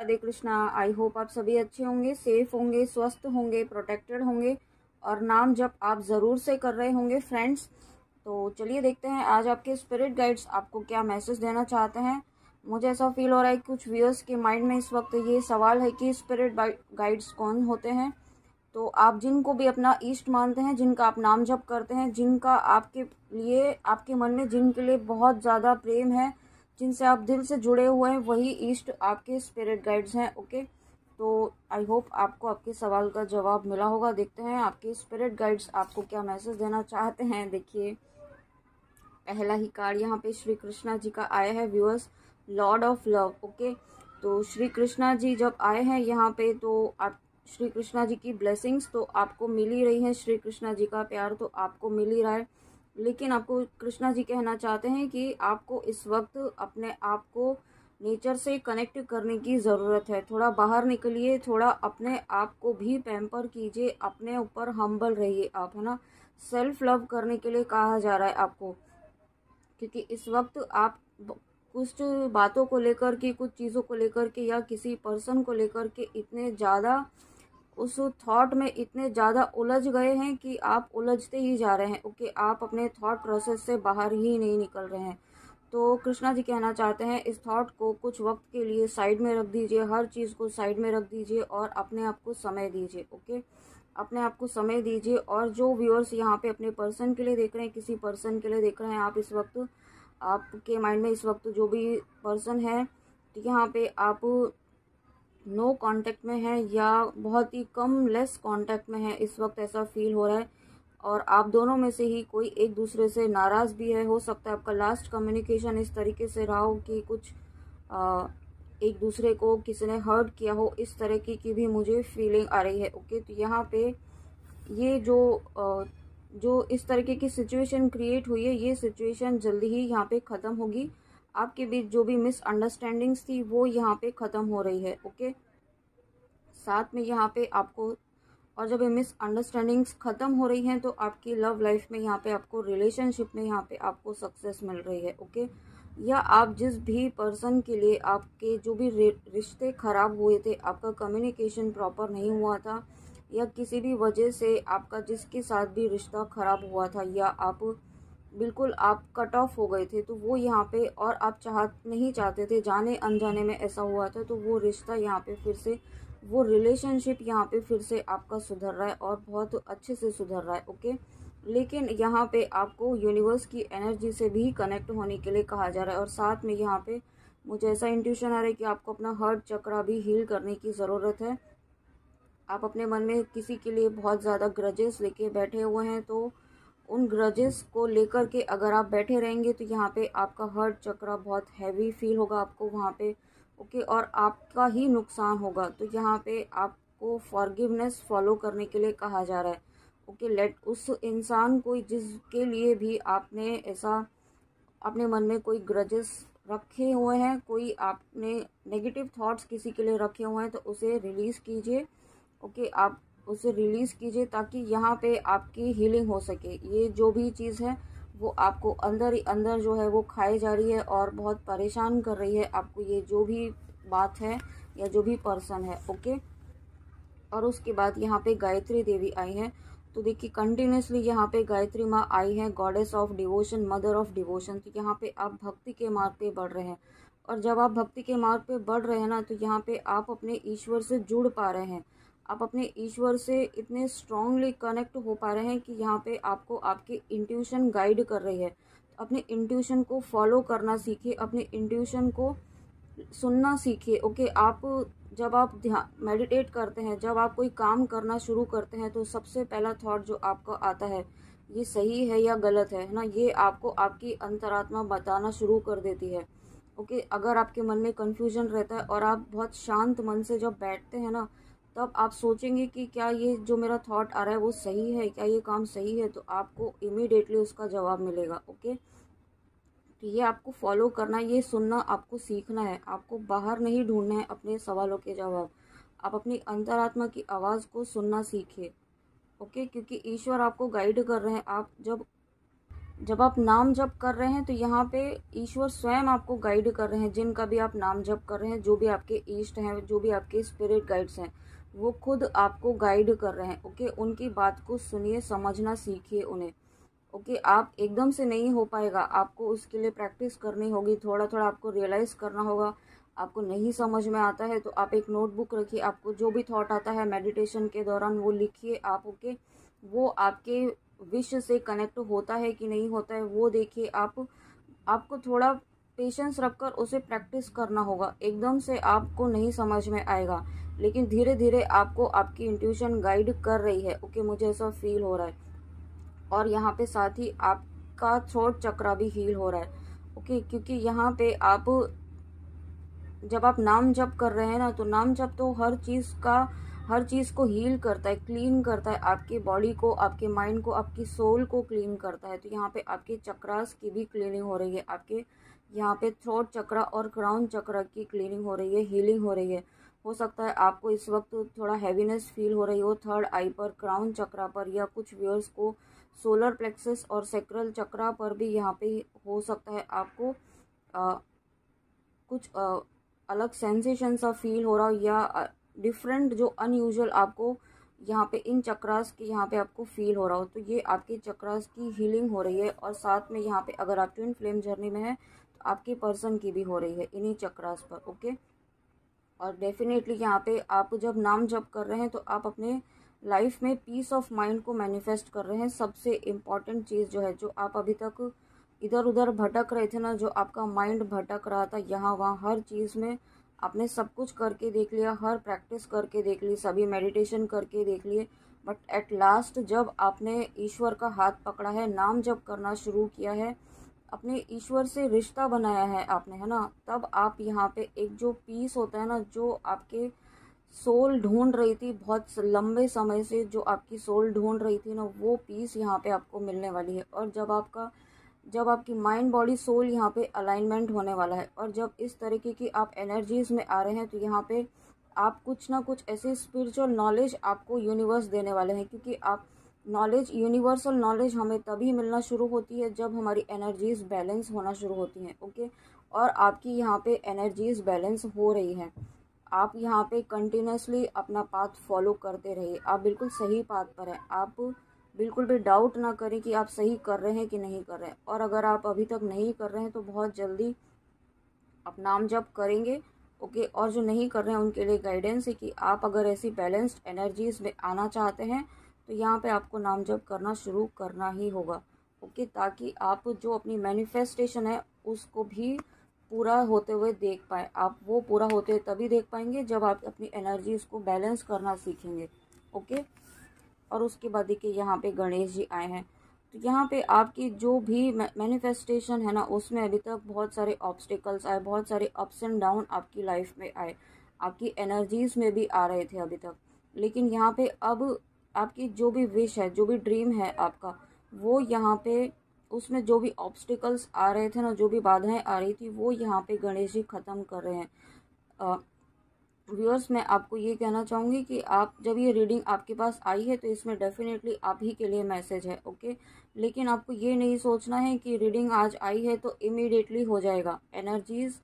Radhe Krishna. I hope आप सभी अच्छे होंगे, सेफ होंगे, स्वस्थ होंगे, प्रोटेक्टेड होंगे और नाम जप आप ज़रूर से कर रहे होंगे फ्रेंड्स। तो चलिए देखते हैं आज आपके स्पिरिट गाइड्स आपको क्या मैसेज देना चाहते हैं। मुझे ऐसा फील हो रहा है कि कुछ व्यूअर्स के माइंड में इस वक्त ये सवाल है कि स्पिरिट गाइड्स कौन होते हैं। तो आप जिनको भी अपना इष्ट मानते हैं, जिनका आप नाम जप करते हैं, जिनका आपके लिए, आपके मन में जिनके लिए बहुत ज़्यादा प्रेम है, जिनसे आप दिल से जुड़े हुए हैं, वही इष्ट आपके स्पिरिट गाइड्स हैं। ओके, तो आई होप आपको आपके सवाल का जवाब मिला होगा। देखते हैं आपके स्पिरिट गाइड्स आपको क्या मैसेज देना चाहते हैं। देखिए, पहला ही कार्ड यहाँ पे श्री कृष्णा जी का आया है viewers, Lord of love. Okay, तो श्री कृष्णा जी जब आए हैं यहाँ पे तो आप श्री कृष्णा जी की ब्लेसिंग्स तो आपको मिल ही रही है, श्री कृष्णा जी का प्यार तो आपको मिल ही रहा है। लेकिन आपको कृष्णा जी कहना चाहते हैं कि आपको इस वक्त अपने आप को नेचर से कनेक्ट करने की ज़रूरत है। थोड़ा बाहर निकलिए, थोड़ा अपने आप को भी पैम्पर कीजिए, अपने ऊपर हम्बल रहिए आप, है ना। सेल्फ लव करने के लिए कहा जा रहा है आपको, क्योंकि इस वक्त आप कुछ बातों को लेकर के, कुछ चीज़ों को लेकर के या किसी पर्सन को लेकर के इतने ज़्यादा उस थॉट में इतने ज़्यादा उलझ गए हैं कि आप उलझते ही जा रहे हैं। ओके, आप अपने थॉट प्रोसेस से बाहर ही नहीं निकल रहे हैं। तो कृष्णा जी कहना चाहते हैं इस थॉट को कुछ वक्त के लिए साइड में रख दीजिए, हर चीज़ को साइड में रख दीजिए और अपने आप को समय दीजिए। ओके, अपने आप को समय दीजिए। और जो व्यूअर्स यहाँ पे अपने पर्सन के लिए देख रहे हैं, किसी पर्सन के लिए देख रहे हैं आप इस वक्त, आपके माइंड में इस वक्त जो भी पर्सन है, तो यहाँ पे आप नो कांटेक्ट में है या बहुत ही कम लेस कांटेक्ट में है इस वक्त, ऐसा फील हो रहा है। और आप दोनों में से ही कोई एक दूसरे से नाराज़ भी है। हो सकता है आपका लास्ट कम्युनिकेशन इस तरीके से रहा हो कि कुछ एक दूसरे को किसी ने हर्ट किया हो, इस तरह की भी मुझे फीलिंग आ रही है। ओके, तो यहाँ पे ये जो इस तरीके की सिचुएशन क्रिएट हुई है, ये सिचुएशन जल्दी ही यहाँ पे ख़त्म होगी। आपके बीच जो भी मिसअंडरस्टैंडिंग्स थी वो यहाँ पे ख़त्म हो रही है। ओके, साथ में यहाँ पे आपको, और जब ये मिसअंडरस्टैंडिंग्स ख़त्म हो रही हैं तो आपकी लव लाइफ में यहाँ पे आपको, रिलेशनशिप में यहाँ पे आपको सक्सेस मिल रही है। ओके, या आप जिस भी पर्सन के लिए आपके जो भी रिश्ते ख़राब हुए थे, आपका कम्युनिकेशन प्रॉपर नहीं हुआ था या किसी भी वजह से आपका जिसके साथ भी रिश्ता ख़राब हुआ था या आप बिल्कुल आप कट ऑफ हो गए थे, तो वो यहाँ पे, और आप नहीं चाहते थे, जाने अनजाने में ऐसा हुआ था, तो वो रिश्ता यहाँ पे फिर से, वो रिलेशनशिप यहाँ पे फिर से आपका सुधर रहा है और बहुत अच्छे से सुधर रहा है। ओके, लेकिन यहाँ पे आपको यूनिवर्स की एनर्जी से भी कनेक्ट होने के लिए कहा जा रहा है। और साथ में यहाँ पे मुझे ऐसा इंट्यूशन आ रहा है कि आपको अपना हार्ट चक्रा भी हील करने की ज़रूरत है। आप अपने मन में किसी के लिए बहुत ज़्यादा ग्रजेस लेके बैठे हुए हैं, तो उन ग्रजेस को लेकर के अगर आप बैठे रहेंगे तो यहाँ पे आपका हार्ट चक्रा बहुत हैवी फील होगा आपको वहाँ पे। ओके, और आपका ही नुकसान होगा। तो यहाँ पे आपको फॉरगिवनेस फॉलो करने के लिए कहा जा रहा है। ओके, लेट उस इंसान को जिसके लिए भी आपने ऐसा अपने मन में कोई ग्रजेस रखे हुए हैं, कोई आपने नेगेटिव थॉट्स किसी के लिए रखे हुए हैं, तो उसे रिलीज़ कीजिए। ओके, आप उसे रिलीज़ कीजिए ताकि यहाँ पे आपकी हीलिंग हो सके। ये जो भी चीज़ है वो आपको अंदर ही अंदर जो है वो खाए जा रही है और बहुत परेशान कर रही है आपको, ये जो भी बात है या जो भी पर्सन है। ओके, और उसके बाद यहाँ पे गायत्री देवी आई है। तो देखिए, कंटिन्यूसली यहाँ पे गायत्री माँ आई है, goddess of devotion, mother of devotion. तो यहाँ पे आप भक्ति के मार्ग पे बढ़ रहे हैं, और जब आप भक्ति के मार्ग पे बढ़ रहे हैं ना, तो यहाँ पे आप अपने ईश्वर से जुड़ पा रहे हैं, आप अपने ईश्वर से इतने स्ट्रांगली कनेक्ट हो पा रहे हैं कि यहाँ पे आपको आपकी इंट्यूशन गाइड कर रही है। अपने इंट्यूशन को फॉलो करना सीखिए, अपने इंट्यूशन को सुनना सीखिए। ओके, आप जब आप ध्यान मेडिटेट करते हैं, जब आप कोई काम करना शुरू करते हैं, तो सबसे पहला थॉट जो आपको आता है, ये सही है या गलत है ना, ये आपको आपकी अंतरात्मा बताना शुरू कर देती है। ओके, अगर आपके मन में कन्फ्यूजन रहता है और आप बहुत शांत मन से जब बैठते हैं ना, तब आप सोचेंगे कि क्या ये जो मेरा थॉट आ रहा है वो सही है, क्या ये काम सही है, तो आपको इमीडिएटली उसका जवाब मिलेगा। ओके, तो ये आपको फॉलो करना, ये सुनना आपको सीखना है, आपको बाहर नहीं ढूंढना है अपने सवालों के जवाब, आप अपनी अंतरात्मा की आवाज़ को सुनना सीखिए। ओके, क्योंकि ईश्वर आपको गाइड कर रहे हैं। आप जब जब आप नाम जप कर रहे हैं तो यहाँ पे ईश्वर स्वयं आपको गाइड कर रहे हैं। जिनका भी आप नाम जप कर रहे हैं, जो भी आपके इष्ट हैं, जो भी आपके स्पिरिट गाइड्स हैं, वो खुद आपको गाइड कर रहे हैं। ओके, उनकी बात को सुनिए, समझना सीखिए उन्हें। ओके, आप एकदम से नहीं हो पाएगा, आपको उसके लिए प्रैक्टिस करनी होगी, थोड़ा थोड़ा आपको रियलाइज़ करना होगा। आपको नहीं समझ में आता है तो आप एक नोटबुक रखिए, आपको जो भी थॉट आता है मेडिटेशन के दौरान वो लिखिए आप। ओके, वो आपके विश से कनेक्ट होता है कि नहीं होता है वो देखिए आप। आपको थोड़ा पेशेंस रखकर उसे प्रैक्टिस करना होगा। एकदम से आपको नहीं समझ में आएगा, लेकिन धीरे धीरे आपको आपकी इंट्यूशन गाइड कर रही है। ओके, मुझे ऐसा फील हो रहा है। और यहाँ पे साथ ही आपका थ्रोट चक्रा भी हील हो रहा है। ओके, क्योंकि यहाँ पे आप जब आप नाम जप कर रहे हैं ना, तो नाम जप तो हर चीज़ को हील करता है, क्लीन करता है, आपकी बॉडी को, आपके माइंड को, आपकी सोल को क्लीन करता है। तो यहाँ पे आपके चक्रास की भी क्लीनिंग हो रही है, आपके यहाँ पे थ्रोट चक्रा और क्राउन चक्रा की क्लीनिंग हो रही है, हीलिंग हो रही है। हो सकता है आपको इस वक्त थोड़ा हैवीनेस फील हो रही हो थर्ड आई पर, क्राउन चक्रा पर, या कुछ व्यूअर्स को सोलर प्लेक्सस और सेक्रल चक्रा पर भी यहाँ पे हो सकता है आपको कुछ अलग सेंसेशन सा फील हो रहा हो, या डिफरेंट जो अनयूजुअल आपको यहाँ पे इन चक्रास की यहाँ पे आपको फील हो रहा हो। तो ये आपके चक्रास की हीलिंग हो रही है। और साथ में यहाँ पे अगर आप ट्विन फ्लेम जर्नी में है तो आपके पर्सन की भी हो रही है इन्हीं चक्रास पर। ओके, और डेफिनेटली यहाँ पे आप जब नाम जप कर रहे हैं तो आप अपने लाइफ में पीस ऑफ माइंड को मैनिफेस्ट कर रहे हैं। सबसे इम्पॉर्टेंट चीज़ जो है, जो आप अभी तक इधर उधर भटक रहे थे ना, जो आपका माइंड भटक रहा था यहाँ वहाँ हर चीज़ में, आपने सब कुछ करके देख लिया, हर प्रैक्टिस करके देख ली, सभी मेडिटेशन करके देख लिए, बट एट लास्ट जब आपने ईश्वर का हाथ पकड़ा है, नाम जप करना शुरू किया है, अपने ईश्वर से रिश्ता बनाया है आपने, है ना, तब आप यहाँ पे एक जो पीस होता है ना, जो आपके सोल ढूंढ रही थी बहुत लंबे समय से, जो आपकी सोल ढूंढ रही थी ना, वो पीस यहाँ पे आपको मिलने वाली है। और जब आपकी माइंड बॉडी सोल यहाँ पे अलाइनमेंट होने वाला है, और जब इस तरीके की आप एनर्जीज में आ रहे हैं, तो यहाँ पे आप कुछ ना कुछ ऐसे स्पिरिचुअल नॉलेज आपको यूनिवर्स देने वाले हैं। क्योंकि आप नॉलेज, यूनिवर्सल नॉलेज हमें तभी मिलना शुरू होती है जब हमारी एनर्जीज बैलेंस होना शुरू होती हैं। ओके, और आपकी यहाँ पे एनर्जीज बैलेंस हो रही हैं। आप यहाँ पे कंटिन्यूसली अपना पाथ फॉलो करते रहिए, आप बिल्कुल सही पाथ पर हैं। आप बिल्कुल भी डाउट ना करें कि आप सही कर रहे हैं कि नहीं कर रहे हैं। और अगर आप अभी तक नहीं कर रहे हैं तो बहुत जल्दी आप नाम जप करेंगे। ओके, और जो नहीं कर रहे हैं उनके लिए गाइडेंस है कि आप अगर ऐसी बैलेंस्ड एनर्जीज में आना चाहते हैं तो यहाँ पे आपको नाम जप करना शुरू करना ही होगा। ओके, ताकि आप जो अपनी मैनिफेस्टेशन है उसको भी पूरा होते हुए देख पाए। आप वो पूरा होते हुए तभी देख पाएंगे जब आप अपनी एनर्जीज को बैलेंस करना सीखेंगे। ओके, और उसके बाद देखिए यहाँ पे गणेश जी आए हैं। तो यहाँ पे आपकी जो भी मैनिफेस्टेशन है ना, उसमें अभी तक बहुत सारे ऑब्स्टिकल्स आए, बहुत सारे अप्स एंड डाउन आपकी लाइफ में आए, आपकी एनर्जीज में भी आ रहे थे अभी तक। लेकिन यहाँ पे अब आपकी जो भी विश है, जो भी ड्रीम है आपका, वो यहाँ पे उसमें जो भी ऑब्स्टिकल्स आ रहे थे ना, जो भी बाधाएं आ रही थी, वो यहाँ पे गणेश जी ख़त्म कर रहे हैं। व्यूअर्स, मैं आपको ये कहना चाहूँगी कि आप जब ये रीडिंग आपके पास आई है तो इसमें डेफिनेटली आप ही के लिए मैसेज है। ओके, लेकिन आपको ये नहीं सोचना है कि रीडिंग आज आई है तो इमीडिएटली हो जाएगा। एनर्जीज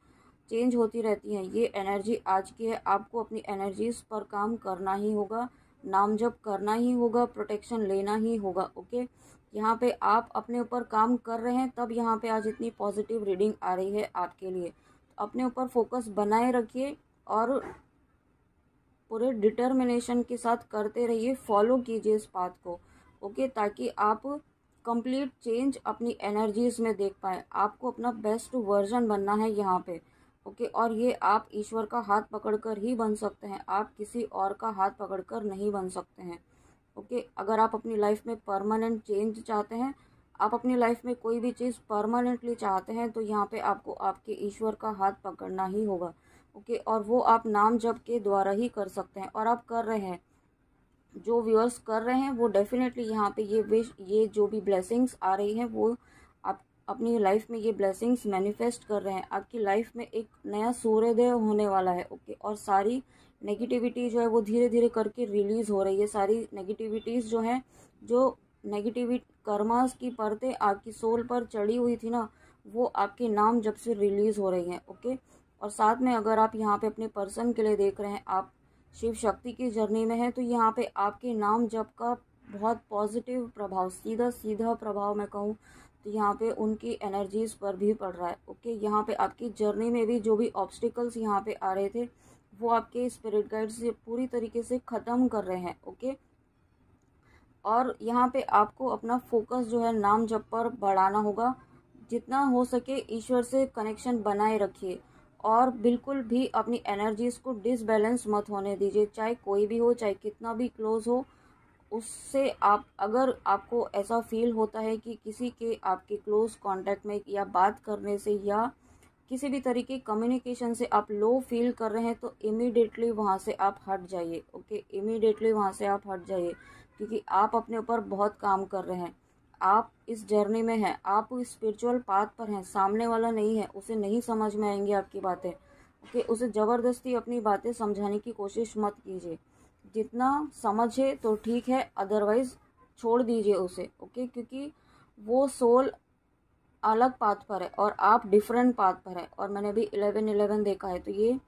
चेंज होती रहती हैं, ये एनर्जी आज की है, आपको अपनी एनर्जीज पर काम करना ही होगा, नाम जप करना ही होगा, प्रोटेक्शन लेना ही होगा। ओके, यहाँ पे आप अपने ऊपर काम कर रहे हैं, तब यहाँ पे आज इतनी पॉजिटिव रीडिंग आ रही है आपके लिए। अपने ऊपर फोकस बनाए रखिए और पूरे डिटर्मिनेशन के साथ करते रहिए, फॉलो कीजिए इस पाथ को। ओके, ताकि आप कंप्लीट चेंज अपनी एनर्जीज में देख पाए। आपको अपना बेस्ट वर्जन बनना है यहाँ पे। ओके, और ये आप ईश्वर का हाथ पकड़कर ही बन सकते हैं, आप किसी और का हाथ पकड़कर नहीं बन सकते हैं। ओके, अगर आप अपनी लाइफ में परमानेंट चेंज चाहते हैं, आप अपनी लाइफ में कोई भी चीज़ परमानेंटली चाहते हैं, तो यहाँ पे आपको आपके ईश्वर का हाथ पकड़ना ही होगा। ओके, और वो आप नाम जप के द्वारा ही कर सकते हैं, और आप कर रहे हैं। जो व्यूअर्स कर रहे हैं वो डेफिनेटली यहाँ पे ये विश, ये जो भी ब्लेसिंग्स आ रही हैं, वो आप अपनी लाइफ में ये ब्लेसिंग्स मैनिफेस्ट कर रहे हैं। आपकी लाइफ में एक नया सूर्योदय होने वाला है। ओके, और सारी नेगेटिविटी जो है वो धीरे धीरे करके रिलीज़ हो रही है। सारी नेगेटिविटीज़ जो हैं, जो नेगेटिविटी कर्मास की परतें आपकी सोल पर चढ़ी हुई थी ना, वो आपके नाम जब से रिलीज़ हो रही हैं। ओके, और साथ में अगर आप यहाँ पे अपने पर्सन के लिए देख रहे हैं, आप शिव शक्ति की जर्नी में हैं, तो यहाँ पे आपके नाम जप का बहुत पॉजिटिव प्रभाव, सीधा सीधा प्रभाव मैं कहूँ तो यहाँ पे उनकी एनर्जीज पर भी पड़ रहा है। ओके, यहाँ पे आपकी जर्नी में भी जो भी ऑब्स्टिकल्स यहाँ पे आ रहे थे, वो आपके स्पिरिट गाइड्स से पूरी तरीके से ख़त्म कर रहे हैं। ओके, और यहाँ पे आपको अपना फोकस जो है नाम जप पर बढ़ाना होगा। जितना हो सके ईश्वर से कनेक्शन बनाए रखिए और बिल्कुल भी अपनी एनर्जीज को डिसबैलेंस मत होने दीजिए, चाहे कोई भी हो, चाहे कितना भी क्लोज हो। उससे आप, अगर आपको ऐसा फील होता है कि किसी के आपके क्लोज कांटेक्ट में या बात करने से या किसी भी तरीके कम्युनिकेशन से आप लो फील कर रहे हैं, तो इमीडिएटली वहाँ से आप हट जाइए। ओके, इमीडिएटली वहाँ से आप हट जाइए, क्योंकि आप अपने ऊपर बहुत काम कर रहे हैं। आप इस जर्नी में हैं, आप स्पिरिचुअल पाथ पर हैं, सामने वाला नहीं है, उसे नहीं समझ में आएंगी आपकी बातें। ओके, उसे ज़बरदस्ती अपनी बातें समझाने की कोशिश मत कीजिए। जितना समझे तो ठीक है, अदरवाइज़ छोड़ दीजिए उसे। ओके, क्योंकि वो सोल अलग पाथ पर है और आप डिफरेंट पाथ पर है। और मैंने भी 11-11 देखा है, तो ये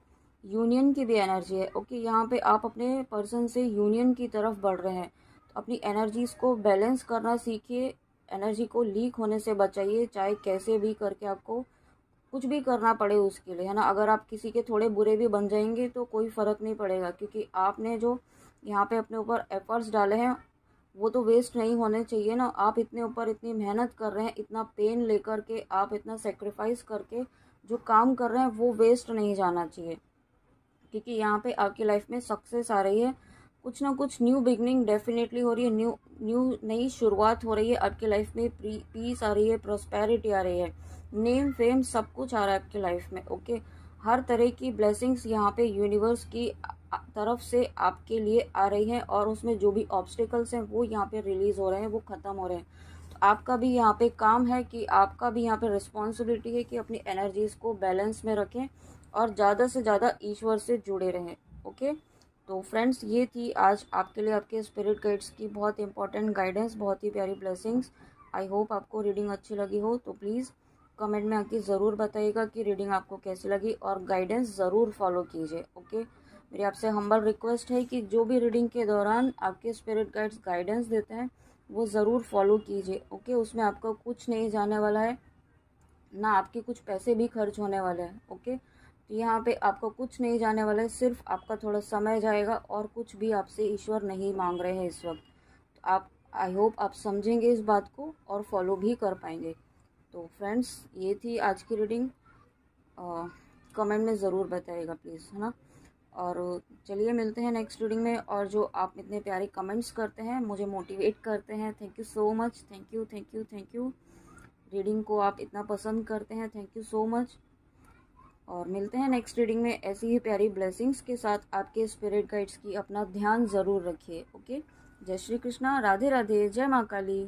यूनियन की भी एनर्जी है। ओके, यहाँ पे आप अपने पर्सन से यूनियन की तरफ बढ़ रहे हैं, तो अपनी एनर्जीज को बैलेंस करना सीखिए, एनर्जी को लीक होने से बचाइए, चाहे कैसे भी करके आपको कुछ भी करना पड़े उसके लिए, है ना। अगर आप किसी के थोड़े बुरे भी बन जाएंगे तो कोई फ़र्क नहीं पड़ेगा, क्योंकि आपने जो यहाँ पे अपने ऊपर एफर्ट्स डाले हैं वो तो वेस्ट नहीं होने चाहिए ना। आप इतने ऊपर इतनी मेहनत कर रहे हैं, इतना पेन लेकर के, आप इतना सेक्रीफाइस करके जो काम कर रहे हैं वो वेस्ट नहीं जाना चाहिए, क्योंकि यहाँ पे आपकी लाइफ में सक्सेस आ रही है, कुछ ना कुछ न्यू बिगनिंग डेफिनेटली हो रही है, नई शुरुआत हो रही है आपकी लाइफ में। पीस आ रही है, प्रोस्पेरिटी आ रही है, नेम फेम सब कुछ आ रहा है आपकी लाइफ में। ओके, हर तरह की ब्लेसिंग्स यहाँ पे यूनिवर्स की तरफ से आपके लिए आ रही हैं, और उसमें जो भी ऑब्स्टिकल्स हैं वो यहाँ पे रिलीज़ हो रहे हैं, वो ख़त्म हो रहे हैं। तो आपका भी यहाँ पे काम है कि आपका भी यहाँ पे रिस्पॉन्सिबिलिटी है कि अपनी एनर्जीज़ को बैलेंस में रखें और ज़्यादा से ज़्यादा ईश्वर से जुड़े रहें। ओके, तो फ्रेंड्स, ये थी आज आपके लिए आपके स्पिरिट गाइड्स की बहुत इंपॉर्टेंट गाइडेंस, बहुत ही प्यारी ब्लेसिंग्स। आई होप आपको रीडिंग अच्छी लगी हो, तो प्लीज़ कमेंट में आके ज़रूर बताइएगा कि रीडिंग आपको कैसी लगी, और गाइडेंस ज़रूर फॉलो कीजिए। ओके, मेरी आपसे हम्बल रिक्वेस्ट है कि जो भी रीडिंग के दौरान आपके स्पिरिट गाइड्स गाइडेंस देते हैं वो ज़रूर फॉलो कीजिए। ओके, उसमें आपका कुछ नहीं जाने वाला है, ना आपके कुछ पैसे भी खर्च होने वाले हैं। ओके, तो यहाँ पे आपका कुछ नहीं जाने वाला है, सिर्फ आपका थोड़ा समय जाएगा, और कुछ भी आपसे ईश्वर नहीं मांग रहे हैं इस वक्त। तो आप, आई होप आप समझेंगे इस बात को और फॉलो भी कर पाएंगे। तो फ्रेंड्स, ये थी आज की रीडिंग। कमेंट में ज़रूर बताइएगा प्लीज़, है ना। और चलिए मिलते हैं नेक्स्ट रीडिंग में। और जो आप इतने प्यारे कमेंट्स करते हैं, मुझे मोटिवेट करते हैं, thank you so much. Thank you, thank you, thank you. Reading को आप इतना पसंद करते हैं, थैंक यू सो मच। और मिलते हैं नेक्स्ट रीडिंग में ऐसी ही प्यारी ब्लेसिंग्स के साथ। आपके स्पिरिट गाइड्स की अपना ध्यान ज़रूर रखिए। ओके, जय श्री कृष्णा, राधे राधे, जय माँ काली।